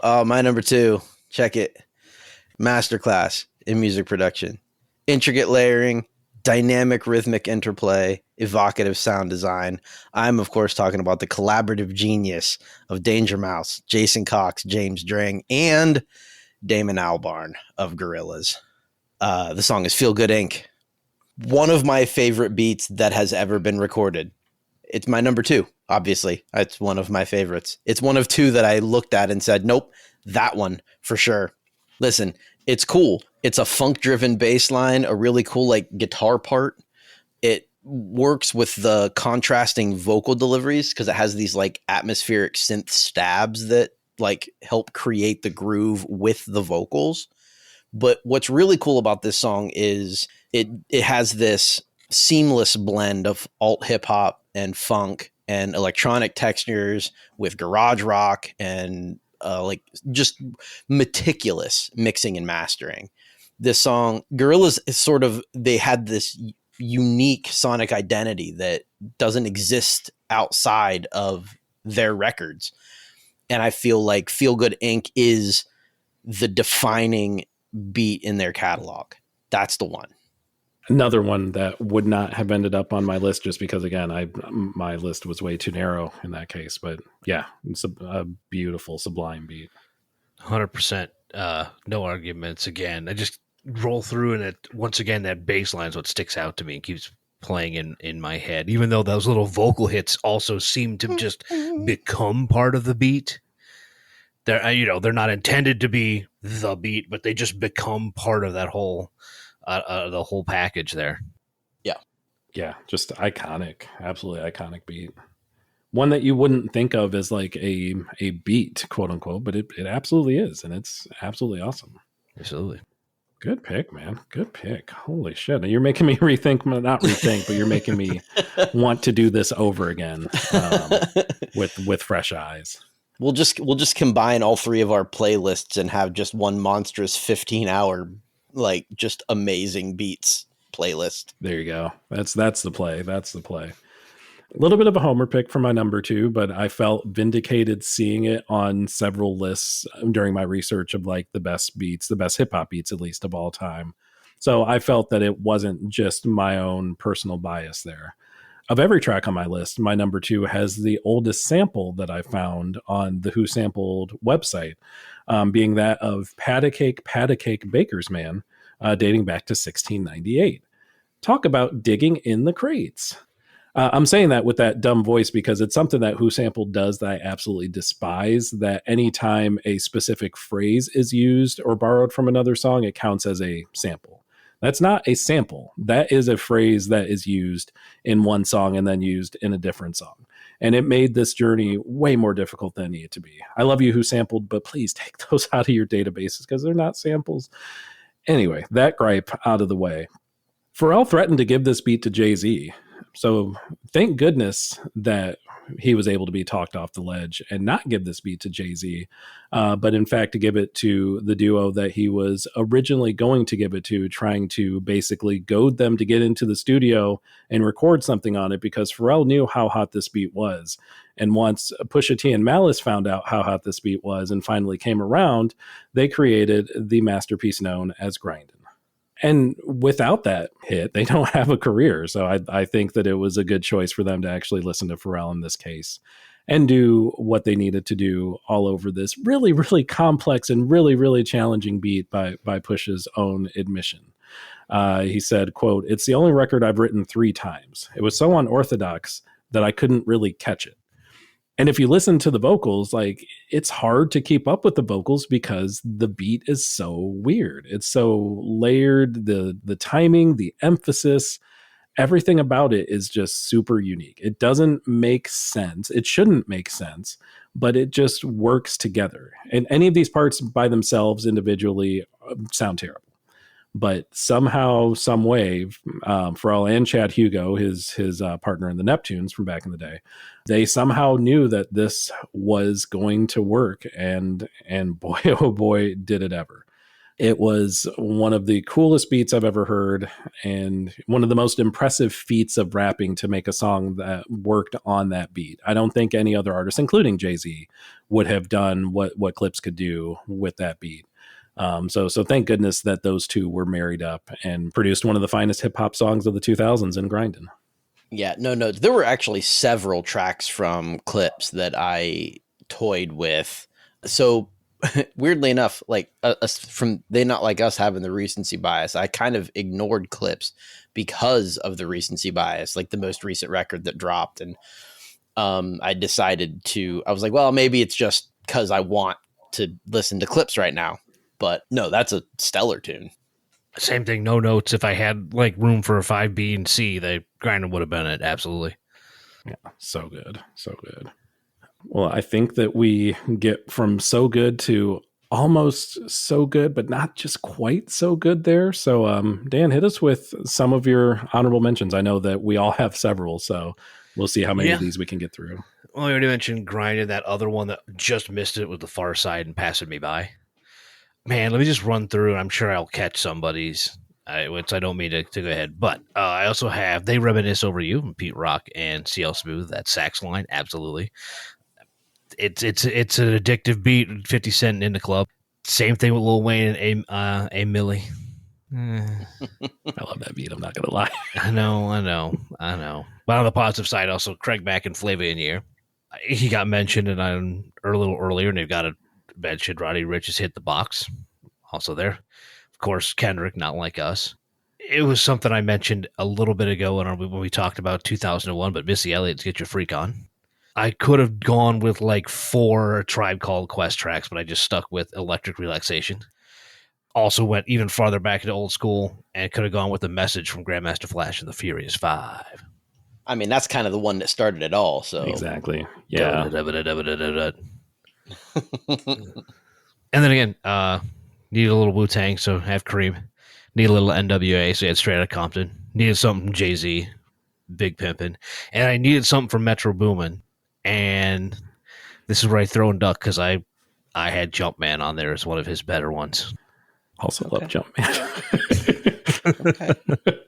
My number 2, check it. Masterclass in music production. Intricate layering, dynamic rhythmic interplay, evocative sound design. I'm, of course, talking about the collaborative genius of Danger Mouse, Jason Cox, James Dring, and Damon Albarn of Gorillaz. The song is Feel Good Inc. One of my favorite beats that has ever been recorded. It's my number 2, obviously. It's one of my favorites. It's one of 2 that I looked at and said, nope, that one for sure. Listen, it's cool. It's a funk-driven bass line, a really cool like guitar part. It works with the contrasting vocal deliveries because it has these like atmospheric synth stabs that like help create the groove with the vocals. But what's really cool about this song is it has this seamless blend of alt hip hop and funk and electronic textures with garage rock and like just meticulous mixing and mastering. This song, Gorillaz is sort of, they had this unique sonic identity that doesn't exist outside of their records. And I feel like Feel Good Inc. is the defining beat in their catalog. That's the one. Another one that would not have ended up on my list just because, again, my list was way too narrow in that case. But yeah, it's a beautiful, sublime beat. 100%. No arguments. Again, I just roll through, and it once again that bass line is what sticks out to me and keeps playing in my head. Even though those little vocal hits also seem to just become part of the beat. They're not intended to be the beat, but they just become part of that whole. The whole package there. Yeah, just iconic, absolutely iconic beat. One that you wouldn't think of as like a beat, quote unquote, but it absolutely is, and it's absolutely awesome. Absolutely. Good pick, man. Good pick. Holy shit. You're making me rethink, not rethink, but you're making me want to do this over again with fresh eyes. We'll just combine all 3 of our playlists and have just one monstrous 15-hour like just amazing beats playlist. There you go. That's the play. That's the play. A little bit of a homer pick for my number 2, but I felt vindicated seeing it on several lists during my research of like the best beats, the best hip hop beats, at least of all time. So I felt that it wasn't just my own personal bias there. Of every track on my list, my number 2 has the oldest sample that I found on the Who Sampled website, being that of Pat a Cake Baker's Man, dating back to 1698. Talk about digging in the crates. I'm saying that with that dumb voice because it's something that Who Sampled does that I absolutely despise, that anytime a specific phrase is used or borrowed from another song, it counts as a sample. That's not a sample. That is a phrase that is used in one song and then used in a different song. And it made this journey way more difficult than it needed to be. I love you, Who Sampled, but please take those out of your databases because they're not samples. Anyway, that gripe out of the way. Pharrell threatened to give this beat to Jay-Z. So thank goodness that he was able to be talked off the ledge and not give this beat to Jay-Z, but in fact to give it to the duo that he was originally going to give it to, trying to basically goad them to get into the studio and record something on it because Pharrell knew how hot this beat was. And once Pusha T and Malice found out how hot this beat was and finally came around, they created the masterpiece known as Grindin'. And without that hit, they don't have a career. So I think that it was a good choice for them to actually listen to Pharrell in this case and do what they needed to do all over this really, really complex and really, really challenging beat by Push's own admission. He said, quote, "It's the only record I've written 3 times. It was so unorthodox that I couldn't really catch it. And if you listen to the vocals, like it's hard to keep up with the vocals because the beat is so weird. It's so layered, the timing, the emphasis, everything about it is just super unique. It doesn't make sense. It shouldn't make sense, but it just works together. And any of these parts by themselves individually sound terrible. But somehow, some way, Pharrell and Chad Hugo, his partner in the Neptunes from back in the day, they somehow knew that this was going to work, and boy, oh boy, did it ever. It was one of the coolest beats I've ever heard, and one of the most impressive feats of rapping to make a song that worked on that beat. I don't think any other artist, including Jay-Z, would have done what Clips could do with that beat. So thank goodness that those two were married up and produced one of the finest hip hop songs of the 2000s in Grindin'. Yeah, no. There were actually several tracks from Clips that I toyed with. So weirdly enough, like from They Not Like Us having the recency bias, I kind of ignored Clips because of the recency bias, like the most recent record that dropped. And I was like, well, maybe it's just because I want to listen to Clips right now. But no, that's a stellar tune. Same thing, no notes. If I had like room for a 5B and C, the Grindin' would have been it. Absolutely. Yeah, so good. So good. Well, I think that we get from so good to almost so good, but not just quite so good there. So, Dan, hit us with some of your honorable mentions. I know that we all have several, so we'll see how many of these we can get through. Well, I already mentioned Grindin'. That other one that just missed it was The Far Side and Passing Me By. Man, let me just run through, and I'm sure I'll catch somebody's, which I don't mean to go ahead. But I also have They Reminisce Over You, Pete Rock and CL Smooth, that sax line, absolutely. It's an addictive beat, 50 Cent in the club. Same thing with Lil Wayne and A Millie. I love that beat, I'm not going to lie. I know. But on the positive side, also Craig Mack and Flavor in Year. He got mentioned a little earlier, and they've got a mentioned Roddy Ricch's Hit the Box, also there. Of course, Kendrick, Not Like Us. It was something I mentioned a little bit ago when we talked about 2001, but Missy Elliott's Get Your Freak On. I could have gone with like 4 Tribe Called Quest tracks, but I just stuck with Electric Relaxation. Also went even farther back into old school and could have gone with The Message from Grandmaster Flash and the Furious 5. I mean, that's kind of the one that started it all. So exactly. Yeah. And then again, needed a little Wu-Tang, so have Kareem. Need a little NWA, so you had Straight Outta Compton. Needed something from Jay-Z, Big Pimpin'. And I needed something from Metro Boomin'. And this is where I throw in Duck, because I had Jumpman on there as one of his better ones. Also love Jumpman. Okay.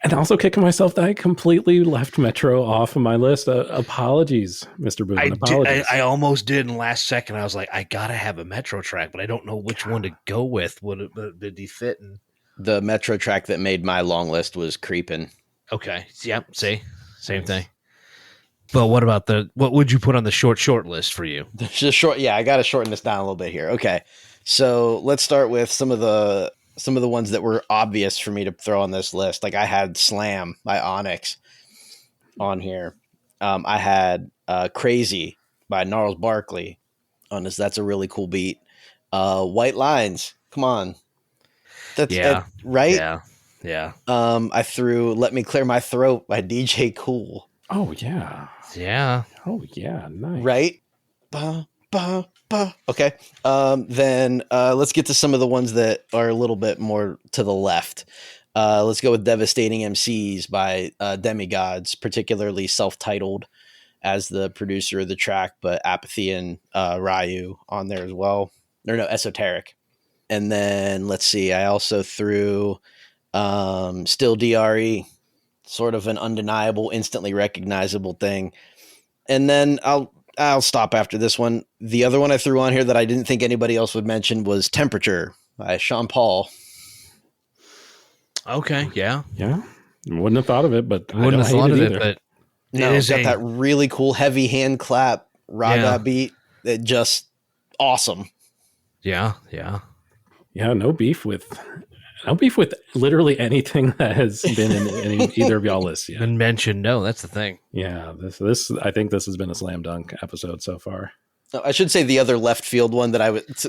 And also kicking myself that I completely left Metro off of my list. Apologies, Mr. Boone. Apologies. I almost did in the last second. I was like, I gotta have a Metro track, but I don't know which one to go with. Did he fit? The Metro track that made my long list was Creepin'. Okay. Yep. See, same thing. But what about what would you put on the short list for you? Just short. Yeah, I got to shorten this down a little bit here. Okay. So let's start with some of the ones that were obvious for me to throw on this list. Like I had Slam by Onyx on here. I had Crazy by Gnarls Barkley on this. That's a really cool beat. White Lines. Come on. That's right. Yeah. I threw Let Me Clear My Throat by DJ Cool. Oh yeah. Yeah. Oh yeah. Nice. Right. Okay. Then let's get to some of the ones that are a little bit more to the left. Let's go with Devastating MCs by Demigods, particularly self-titled as the producer of the track, but Apathy and Ryu on there as well. Or no, Esoteric. And then let's see, I also threw Still DRE, sort of an undeniable, instantly recognizable thing. And then I'll stop after this one. The other one I threw on here that I didn't think anybody else would mention was Temperature by Sean Paul. Okay, yeah. Wouldn't have thought of it, but wouldn't have thought of it. But it's got that really cool heavy hand clap raga beat that just awesome. Yeah. No beef with No beef with literally anything that has been in either of y'all lists yet. Been mentioned. No, that's the thing. Yeah, this I think this has been a slam dunk episode so far. I should say the other left field one that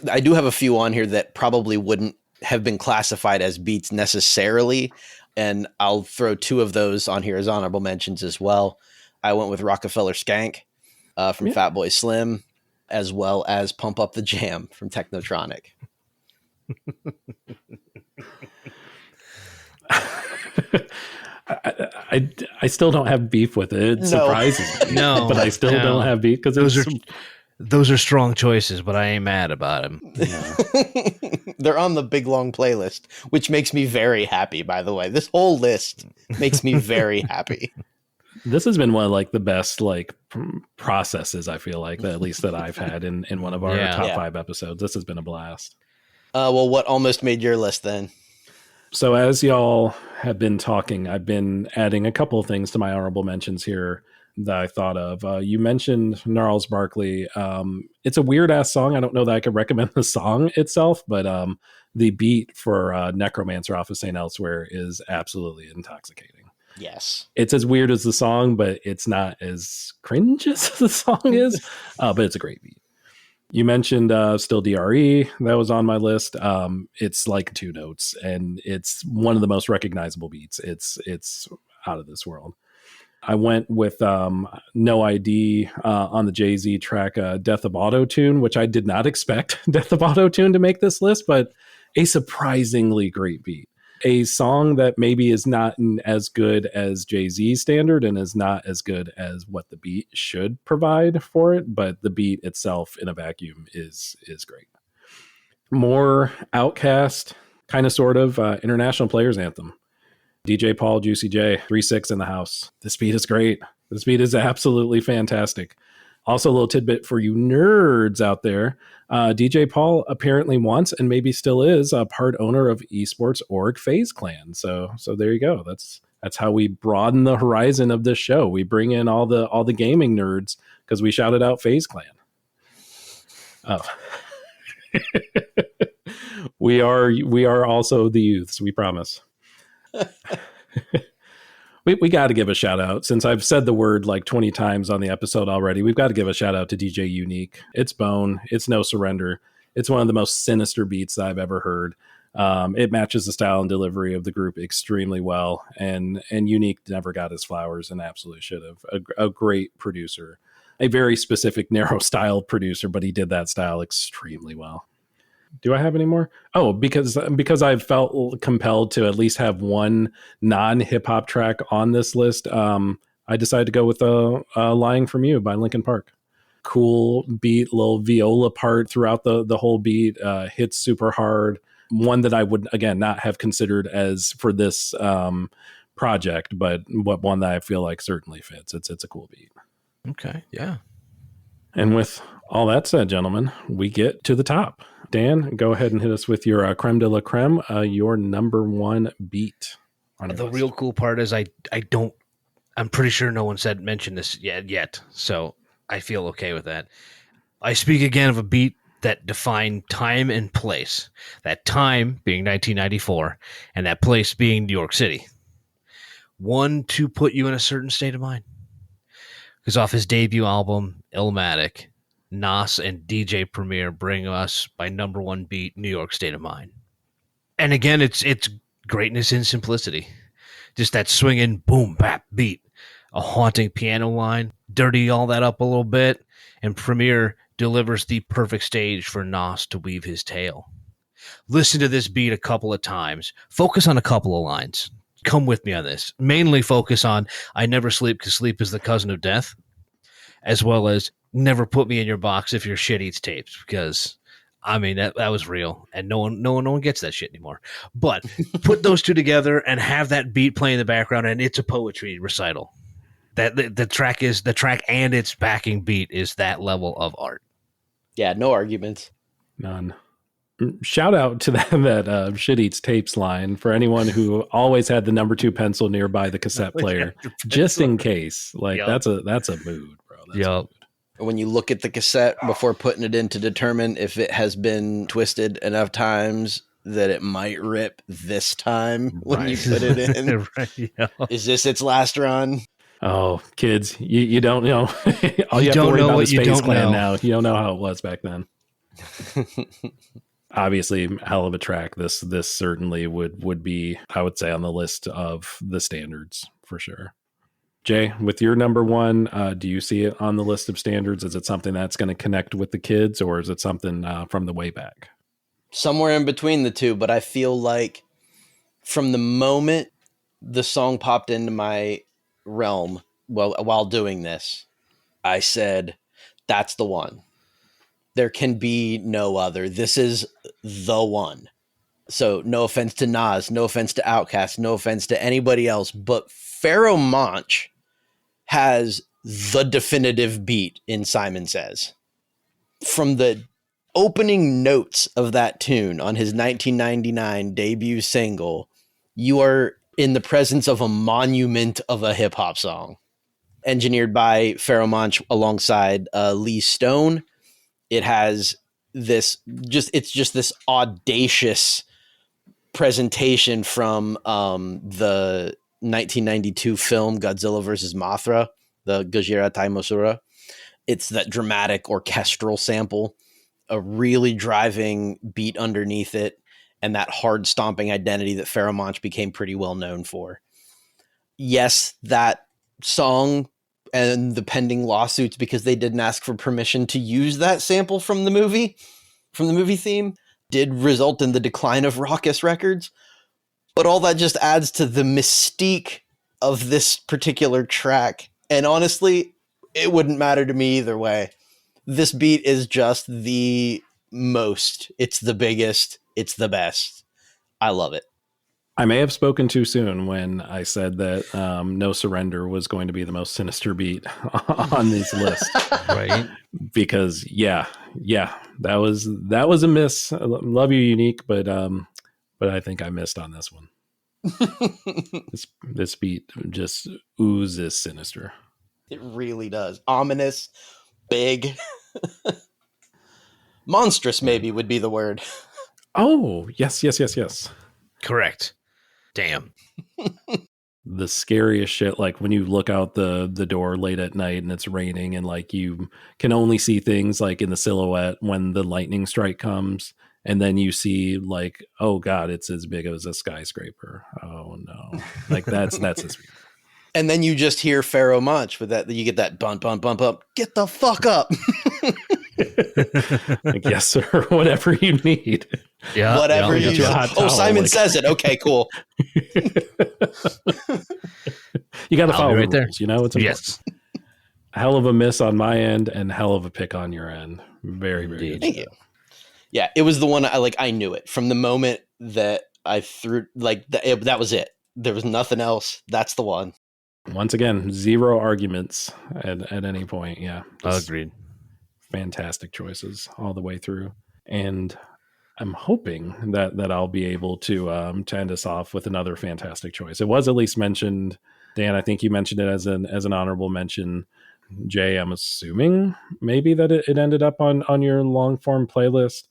I do have a few on here that probably wouldn't have been classified as beats necessarily, and I'll throw two of those on here as honorable mentions as well. I went with Rockefeller Skank from Fatboy Slim, as well as Pump Up the Jam from Technotronic. I still don't have beef with it. It surprises me. No, but I still don't have beef because those are strong choices, but I ain't mad about them. Yeah. They're on the big long playlist, which makes me very happy, by the way. This whole list makes me very happy. This has been one of like the best like processes, I feel like, at least that I've had in one of our top 5 episodes. This has been a blast. Well, what almost made your list then? So as y'all have been talking, I've been adding a couple of things to my honorable mentions here that I thought of. You mentioned Gnarls Barkley. It's a weird ass song. I don't know that I could recommend the song itself, but the beat for Necromancer off of St. Elsewhere is absolutely intoxicating. Yes. It's as weird as the song, but it's not as cringe as the song is, but it's a great beat. You mentioned Still DRE. That was on my list. It's like 2 notes, and it's one of the most recognizable beats. It's out of this world. I went with No ID on the Jay-Z track Death of Auto-Tune, which I did not expect Death of Auto-Tune to make this list, but a surprisingly great beat. A song that maybe is not as good as Jay-Z's standard and is not as good as what the beat should provide for it, but the beat itself in a vacuum is great. More Outcast, kind of sort of International Players Anthem. DJ Paul, Juicy J, 3-6 in the house. This beat is great. This beat is absolutely fantastic. Also, a little tidbit for you nerds out there. DJ Paul apparently once, and maybe still is, a part owner of esports org FaZe Clan. So there you go. That's how we broaden the horizon of this show. We bring in all the gaming nerds because we shouted out FaZe Clan. Oh. we are also the youths, we promise. We got to give a shout out, since I've said the word like 20 times on the episode already. We've got to give a shout out to DJ Unique. It's Bone. It's No Surrender. It's one of the most sinister beats that I've ever heard. It matches the style and delivery of the group extremely well, and Unique never got his flowers and absolutely should have. A great producer, a very specific narrow style producer, but he did that style extremely well. Do I have any more? Oh, because I've felt compelled to at least have one non-hip hop track on this list. I decided to go with Lying From You by Linkin Park. Cool beat, little viola part throughout the whole beat, hits super hard. One that I would, again, not have considered as for this project, but one that I feel like certainly fits. It's a cool beat. Okay, yeah. And with all that said, gentlemen, we get to the top. Dan, go ahead and hit us with your creme de la creme, your number 1 beat. The real cool part is I'm pretty sure no one mentioned this yet, so I feel okay with that. I speak again of a beat that defined time and place. That time being 1994, and that place being New York City. One to put you in a certain state of mind. Because off his debut album, Illmatic, Nas and DJ Premier bring us by number 1 beat, New York State of Mind. And again, it's greatness in simplicity. Just that swinging boom bap beat, a haunting piano line, dirty all that up a little bit, and Premier delivers the perfect stage for Nas to weave his tale. Listen to this beat a couple of times. Focus on a couple of lines. Come with me on this. Mainly focus on I never sleep because sleep is the cousin of death, as well as never put me in your box if your shit eats tapes, because I mean that was real, and no one gets that shit anymore. But put those two together and have that beat play in the background, and it's a poetry recital. That the track and its backing beat is that level of art. Yeah, no arguments. None. Shout out to that shit eats tapes line for anyone who always had the number 2 pencil nearby the cassette player, just in case. Like that's a mood, bro. That's a mood. When you look at the cassette before putting it in to determine if it has been twisted enough times that it might rip this time when Right. you put it in. Right, yeah. Is this its last run? Oh, kids, you don't know. All you You have to don't worry know about what is you Space don't Clan know. now. You don't know how it was back then. Obviously, hell of a track. This certainly would be, I would say, on the list of the standards for sure. Jay, with your number one, do you see it on the list of standards? Is it something that's going to connect with the kids, or is it something from the way back? Somewhere in between the two, but I feel like from the moment the song popped into my realm, well, while doing this, I said, that's the one. There can be no other. This is the one. So no offense to Nas, no offense to Outkast, no offense to anybody else, but Pharoah Monch has the definitive beat in Simon Says. From the opening notes of that tune on his 1999 debut single, you are in the presence of a monument of a hip hop song. Engineered by Pharoah Monch alongside Lee Stone. It has it's just this audacious presentation from the 1992 film Godzilla vs. Mothra, the Gojira Taimosura. It's that dramatic orchestral sample, a really driving beat underneath it, and that hard stomping identity that Pharoah Monch became pretty well known for. Yes, that song and the pending lawsuits because they didn't ask for permission to use that sample from the movie theme, did result in the decline of Rawkus Records. But all that just adds to the mystique of this particular track. And honestly, it wouldn't matter to me either way. This beat is just the most. It's the biggest. It's the best. I love it. I may have spoken too soon when I said that No Surrender was going to be the most sinister beat on this list. Right. Because that was a miss. I love you, Unique, but I think I missed on this one. This beat just oozes sinister. It really does. Ominous, big, monstrous maybe would be the word. Oh, yes. Correct. Damn. The scariest shit, like when you look out the door late at night and it's raining and like you can only see things like in the silhouette when the lightning strike comes, and then you see like, oh god, it's as big as a skyscraper. Oh no. Like that's this. And then you just hear Pharoah Monch with that. You get that bump, bump, bump up. Get the fuck up. Like, yes, sir. Whatever you need. Yeah. Whatever you you get you a need. hot Oh, towel, Simon like- says it. Okay, cool. You got to I'll follow be the right there. rules. You know, it's important. Yes. Hell of a miss on my end and hell of a pick on your end. Very, very good. Thank you. Yeah, it was the one I knew it from the moment that I threw that was it. There was nothing else. That's the one. Once again, zero arguments at any point. Yeah. Just Agreed. fantastic choices all the way through. And I'm hoping that I'll be able to end us off with another fantastic choice. It was at least mentioned, Dan, I think you mentioned it as an honorable mention. Jay, I'm assuming maybe that it ended up on your long form playlist.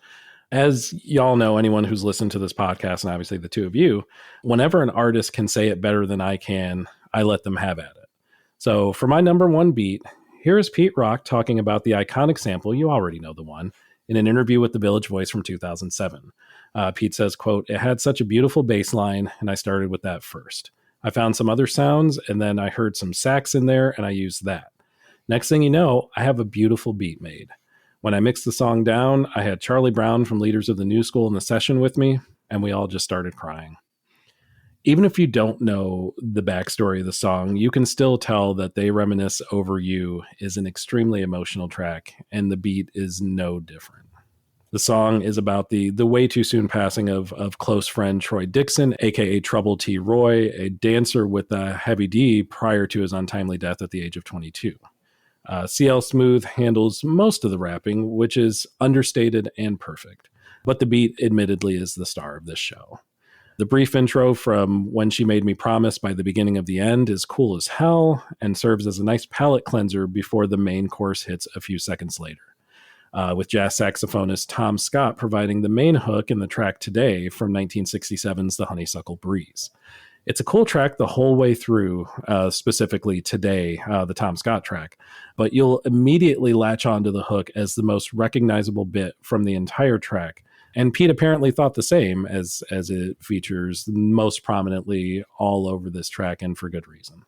As y'all know, anyone who's listened to this podcast, and obviously the two of you, whenever an artist can say it better than I can, I let them have at it. So for my number one beat, here is Pete Rock talking about the iconic sample, you already know the one, in an interview with The Village Voice from 2007. Pete says, quote, "It had such a beautiful bass line, and I started with that first. I found some other sounds, and then I heard some sax in there, and I used that. Next thing you know, I have a beautiful beat made. When I mixed the song down, I had Charlie Brown from Leaders of the New School in the session with me, and we all just started crying." Even if you don't know the backstory of the song, you can still tell that They Reminisce Over You is an extremely emotional track, and the beat is no different. The song is about the way too soon passing of close friend Troy Dixon, aka Trouble T. Roy, a dancer with Heavy D prior to his untimely death at the age of 22. CL Smooth handles most of the rapping, which is understated and perfect, but the beat admittedly is the star of this show. The brief intro from When She Made Me Promise by the beginning of the end is cool as hell and serves as a nice palate cleanser before the main course hits a few seconds later. with jazz saxophonist Tom Scott providing the main hook in the track Today from 1967's The Honeysuckle Breeze. It's a cool track the whole way through, specifically Today, the Tom Scott track, but you'll immediately latch onto the hook as the most recognizable bit from the entire track. And Pete apparently thought the same, as it features most prominently all over this track, and for good reason.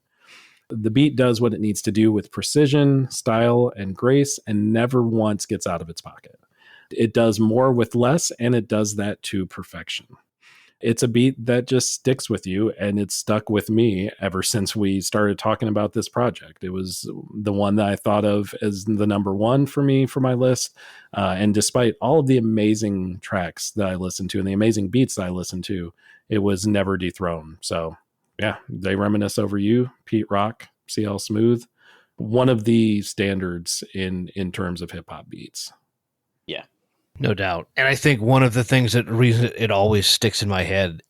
The beat does what it needs to do with precision, style, and grace, and never once gets out of its pocket. It does more with less, and it does that to perfection. It's a beat that just sticks with you, and it's stuck with me ever since we started talking about this project. It was the one that I thought of as the number one for me for my list. And despite all of the amazing tracks that I listened to and the amazing beats that I listened to, it was never dethroned. So yeah, They Reminisce Over You, Pete Rock, CL Smooth, one of the standards in terms of hip hop beats. Yeah. No doubt. And I think one of the things that reason it always sticks in my head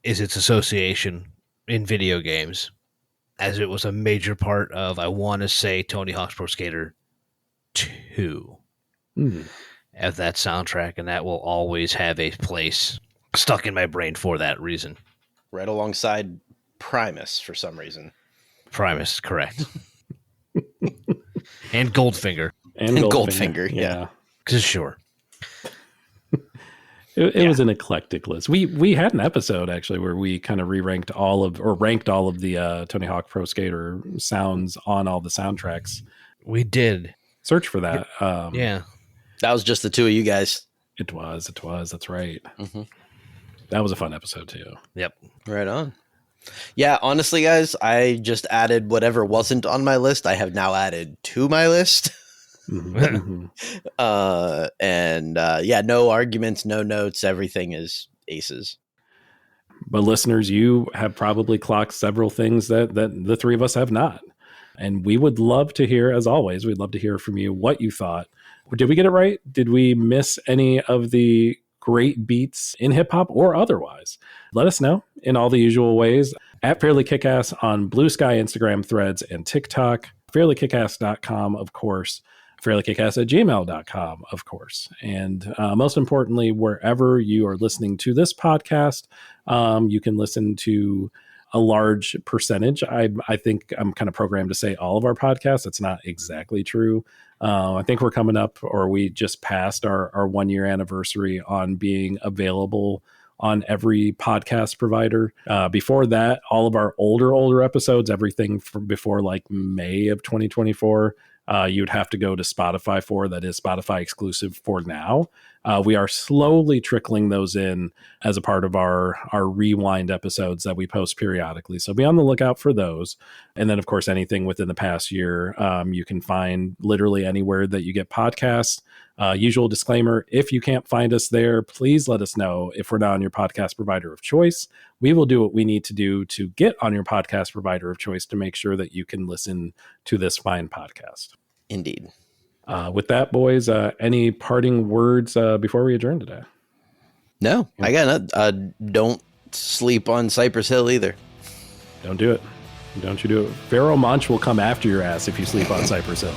is its association in video games, as it was a major part of, I want to say, Tony Hawk's Pro Skater 2 of that soundtrack, and that will always have a place stuck in my brain for that reason. Right alongside Primus for some reason. Primus, correct. And Goldfinger. And Goldfinger, yeah. Because sure. It was an eclectic list. We had an episode actually where we kind of ranked all of the Tony Hawk Pro Skater sounds on all the soundtracks. We did. Search for that. Yeah. That was just the two of you guys. It was. That's right. Mm-hmm. That was a fun episode too. Yep. Right on. Yeah, honestly, guys, I just added whatever wasn't on my list. I have now added to my list. Mm-hmm. No arguments, no notes. Everything is aces. But listeners, you have probably clocked several things that the three of us have not. And we would love to hear, as always, we'd love to hear from you what you thought. Did we get it right? Did we miss any of the great beats in hip hop or otherwise? Let us know in all the usual ways at Fairly KickAss on Blue Sky, Instagram, Threads, and TikTok. FairlyKickAss.com, of course. FairlyKickAss@gmail.com, of course. And most importantly, wherever you are listening to this podcast, you can listen to a large percentage. I think I'm kind of programmed to say all of our podcasts. That's not exactly true. I think we're coming up, or we just passed our 1 year anniversary on being available on every podcast provider. Before that, all of our older episodes, everything from before like May of 2024, you'd have to go to Spotify for. That is Spotify exclusive for now. We are slowly trickling those in as a part of our rewind episodes that we post periodically. So be on the lookout for those. And then, of course, anything within the past year, you can find literally anywhere that you get podcasts. Usual disclaimer, if you can't find us there, please let us know if we're not on your podcast provider of choice. We will do what we need to do to get on your podcast provider of choice to make sure that you can listen to this fine podcast. Indeed. With that, boys, any parting words before we adjourn today? No, I got it. Don't sleep on Cypress Hill either. Don't do it. Don't you do it. Pharaoh Monch will come after your ass if you sleep on Cypress Hill.